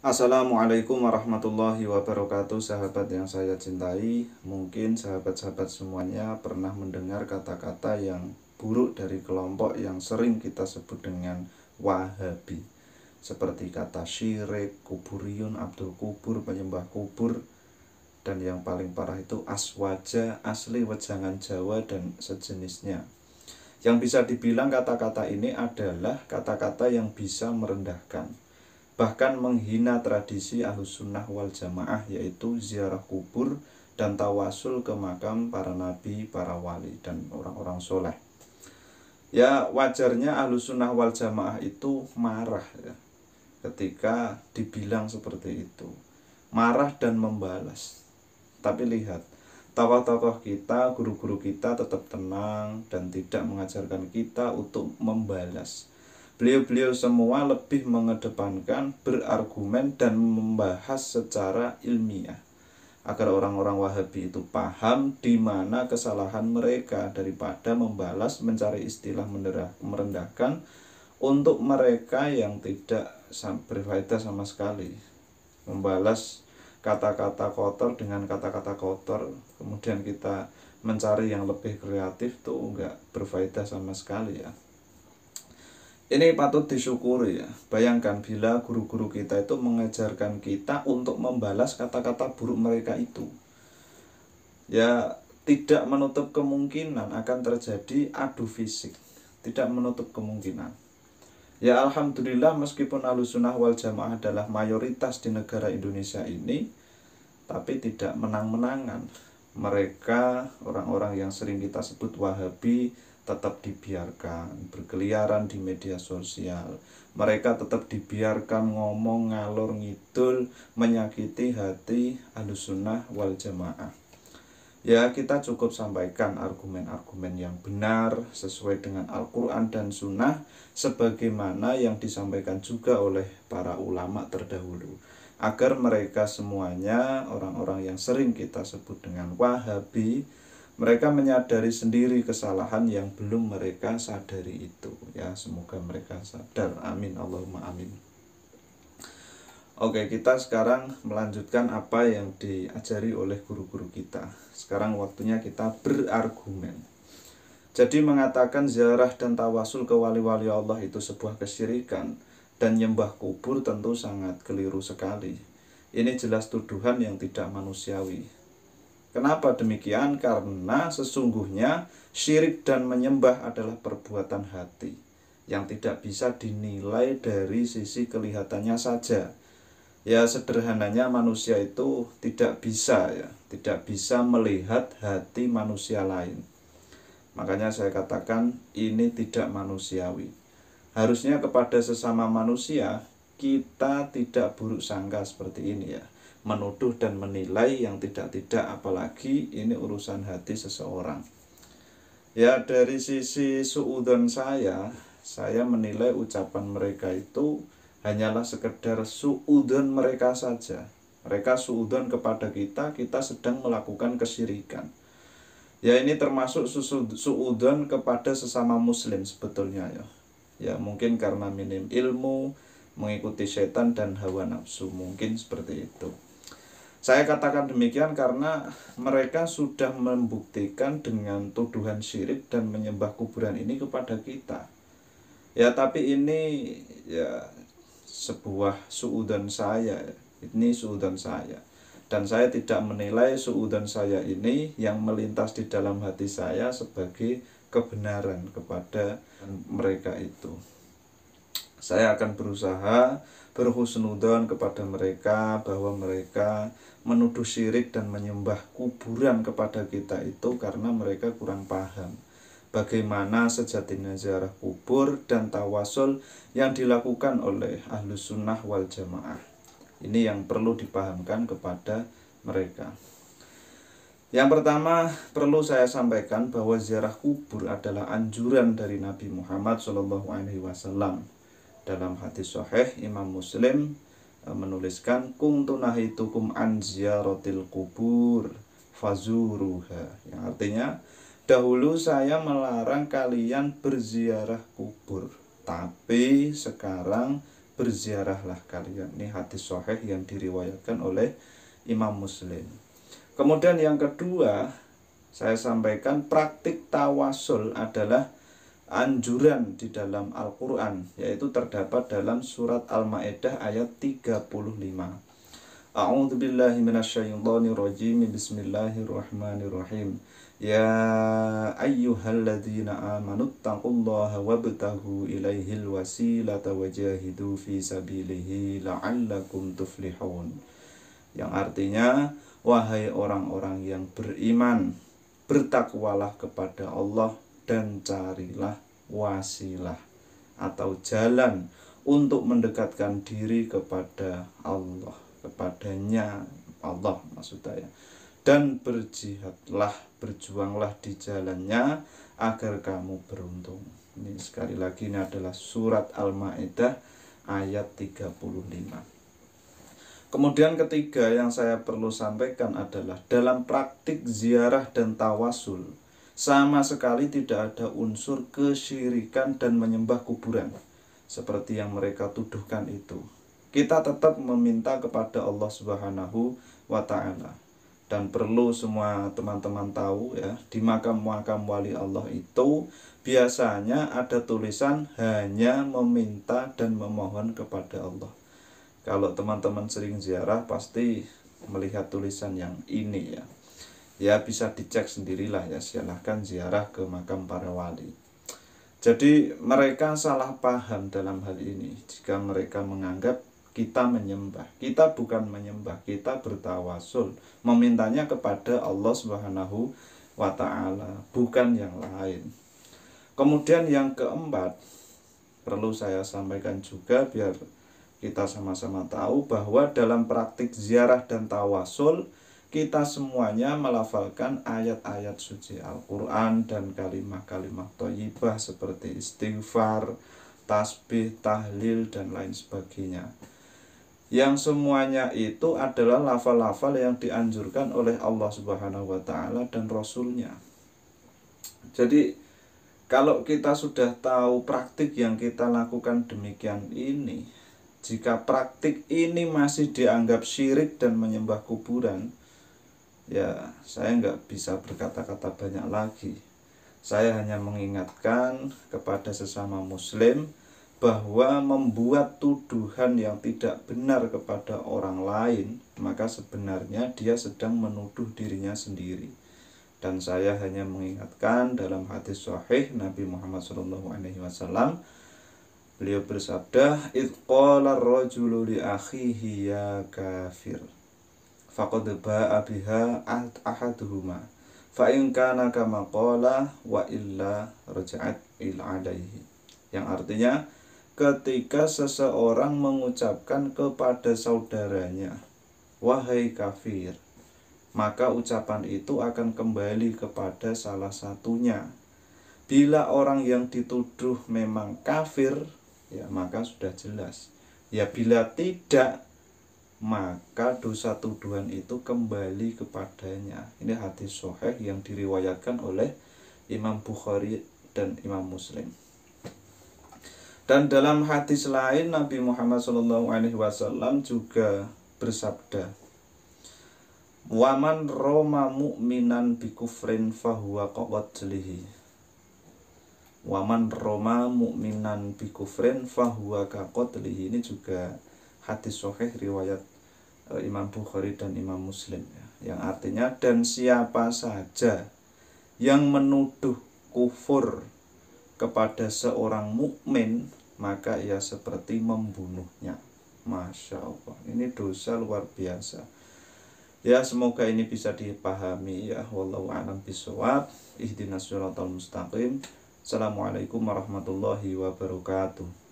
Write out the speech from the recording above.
Assalamualaikum warahmatullahi wabarakatuh, sahabat yang saya cintai. Mungkin sahabat-sahabat semuanya pernah mendengar kata-kata yang buruk dari kelompok yang sering kita sebut dengan Wahabi, seperti kata syirik, kuburiyun, Abdul Kubur, penyembah kubur, dan yang paling parah itu aswaja, asli wejangan Jawa, dan sejenisnya. Yang bisa dibilang kata-kata ini adalah kata-kata yang bisa merendahkan, bahkan menghina tradisi Ahlussunnah wal Jamaah, yaitu ziarah kubur dan tawasul ke makam para nabi, para wali, dan orang-orang soleh. Ya, wajarnya Ahlussunnah wal Jamaah itu marah ya, ketika dibilang seperti itu. Marah dan membalas. Tapi lihat, tokoh-tokoh kita, guru-guru kita tetap tenang dan tidak mengajarkan kita untuk membalas. Beliau-beliau semua lebih mengedepankan berargumen dan membahas secara ilmiah, agar orang-orang Wahabi itu paham di mana kesalahan mereka, daripada membalas, mencari istilah merendahkan untuk mereka yang tidak berfaedah sama sekali. Membalas kata-kata kotor dengan kata-kata kotor, kemudian kita mencari yang lebih kreatif, tuh enggak berfaedah sama sekali ya. Ini patut disyukuri ya. Bayangkan bila guru-guru kita itu mengajarkan kita untuk membalas kata-kata buruk mereka itu. Ya, tidak menutup kemungkinan akan terjadi adu fisik. Tidak menutup kemungkinan. Ya, alhamdulillah, meskipun Ahlussunnah wal Jamaah adalah mayoritas di negara Indonesia ini, tapi tidak menang-menangan. Mereka, orang-orang yang sering kita sebut Wahabi, tetap dibiarkan berkeliaran di media sosial. Mereka tetap dibiarkan ngomong ngalor ngidul, menyakiti hati Ahlussunnah wal Jamaah. Ya, kita cukup sampaikan argumen-argumen yang benar sesuai dengan Al-Quran dan Sunnah, sebagaimana yang disampaikan juga oleh para ulama terdahulu, agar mereka semuanya, orang-orang yang sering kita sebut dengan Wahabi, mereka menyadari sendiri kesalahan yang belum mereka sadari itu. Ya, semoga mereka sadar. Amin, Allahumma amin. Oke, kita sekarang melanjutkan apa yang diajari oleh guru-guru kita. Sekarang waktunya kita berargumen. Jadi mengatakan ziarah dan tawasul ke wali-wali Allah itu sebuah kesyirikan dan nyembah kubur tentu sangat keliru sekali. Ini jelas tuduhan yang tidak manusiawi. Kenapa demikian? Karena sesungguhnya syirik dan menyembah adalah perbuatan hati yang tidak bisa dinilai dari sisi kelihatannya saja. Ya, sederhananya manusia itu tidak bisa melihat hati manusia lain. Makanya saya katakan ini tidak manusiawi. Harusnya kepada sesama manusia kita tidak buruk sangka seperti ini ya, menuduh dan menilai yang tidak-tidak, apalagi ini urusan hati seseorang. Ya, dari sisi suudzon saya menilai ucapan mereka itu hanyalah sekedar suudzon mereka saja. Mereka suudzon kepada kita sedang melakukan kesyirikan. Ya, ini termasuk suudzon kepada sesama muslim sebetulnya ya. Ya, mungkin karena minim ilmu, mengikuti setan dan hawa nafsu, mungkin seperti itu. Saya katakan demikian karena mereka sudah membuktikan dengan tuduhan syirik dan menyembah kuburan ini kepada kita. Ya, tapi ini ya sebuah suudzon saya. Ini suudzon saya. Dan saya tidak menilai suudzon saya ini yang melintas di dalam hati saya sebagai kebenaran kepada mereka itu. Saya akan berusaha berhusnudzon kepada mereka bahwa mereka menuduh syirik dan menyembah kuburan kepada kita itu karena mereka kurang paham bagaimana sejatinya ziarah kubur dan tawasul yang dilakukan oleh Ahlussunnah wal Jamaah. Ini yang perlu dipahamkan kepada mereka. Yang pertama, perlu saya sampaikan bahwa ziarah kubur adalah anjuran dari Nabi Muhammad SAW. Dalam hadis sahih, Imam Muslim menuliskan, kuntu nahitukum an ziyaratil kubur fazuruha, yang artinya, dahulu saya melarang kalian berziarah kubur, tapi sekarang berziarahlah kalian. Ini hadis sahih yang diriwayatkan oleh Imam Muslim. Kemudian yang kedua, saya sampaikan praktik tawasul adalah anjuran di dalam Al-Quran, yaitu terdapat dalam surat Al-Ma'idah ayat 35. A'udzubillahi minasyaitonirrajim. Bismillahirrahmanirrahim. Ya ayyuhalladzina amanu taqullaha wabtaghu ilaihil wasilata wajahidu fi sabilihi la'allakum tuflihun. Yang artinya, wahai orang-orang yang beriman, bertakwalah kepada Allah dan carilah wasilah atau jalan untuk mendekatkan diri kepada Allah, kepadanya Allah maksud saya. Dan berjihadlah, berjuanglah di jalannya agar kamu beruntung. Ini sekali lagi, ini adalah surat Al-Ma'idah ayat 35. Kemudian ketiga yang saya perlu sampaikan adalah dalam praktik ziarah dan tawasul sama sekali tidak ada unsur kesyirikan dan menyembah kuburan seperti yang mereka tuduhkan itu. Kita tetap meminta kepada Allah Subhanahu wa Ta'ala. Dan perlu semua teman-teman tahu ya, di makam-makam wali Allah itu biasanya ada tulisan hanya meminta dan memohon kepada Allah. Kalau teman-teman sering ziarah pasti melihat tulisan yang ini ya. Ya bisa dicek sendirilah ya, silahkan ziarah ke makam para wali. Jadi mereka salah paham dalam hal ini jika mereka menganggap kita menyembah. Kita bukan menyembah, kita bertawasul, memintanya kepada Allah Subhanahu wa Ta'ala, bukan yang lain. Kemudian yang keempat, perlu saya sampaikan juga biar kita sama-sama tahu bahwa dalam praktik ziarah dan tawasul kita semuanya melafalkan ayat-ayat suci Al-Quran dan kalimat-kalimat thayyibah seperti istighfar, tasbih, tahlil, dan lain sebagainya. Yang semuanya itu adalah lafal-lafal yang dianjurkan oleh Allah Subhanahu wa Ta'ala dan Rasulnya. Jadi kalau kita sudah tahu praktik yang kita lakukan demikian ini, jika praktik ini masih dianggap syirik dan menyembah kuburan, ya saya nggak bisa berkata-kata banyak lagi. Saya hanya mengingatkan kepada sesama muslim bahwa membuat tuduhan yang tidak benar kepada orang lain, maka sebenarnya dia sedang menuduh dirinya sendiri. Dan saya hanya mengingatkan dalam hadis sahih Nabi Muhammad SAW, beliau bersabda, "Idz qala ar-rajulu li akhihi ya kafir, faqad ba'a biha ahaduhuma, fa in kana kama qala wa illa raja'at ila alaihi." Yang artinya, ketika seseorang mengucapkan kepada saudaranya, "Wahai kafir," maka ucapan itu akan kembali kepada salah satunya. Bila orang yang dituduh memang kafir, ya maka sudah jelas. Ya bila tidak, maka dosa tuduhan itu kembali kepadanya. Ini hadis sahih yang diriwayatkan oleh Imam Bukhari dan Imam Muslim. Dan dalam hadis lain Nabi Muhammad SAW juga bersabda, "Waman roma mu'minan bikufrin fahuwa kaqatlihi." Waman roma mu'minan bikufrin fahuwa kaqatlihi. Ini juga hadis sahih riwayat Imam Bukhari dan Imam Muslim ya. Yang artinya, dan siapa saja yang menuduh kufur kepada seorang mukmin, maka ia seperti membunuhnya. Masya Allah, ini dosa luar biasa. Ya semoga ini bisa dipahami ya. Wallahu a'lam bishawab. Ihdinas siratal mustaqim. Assalamualaikum warahmatullahi wabarakatuh.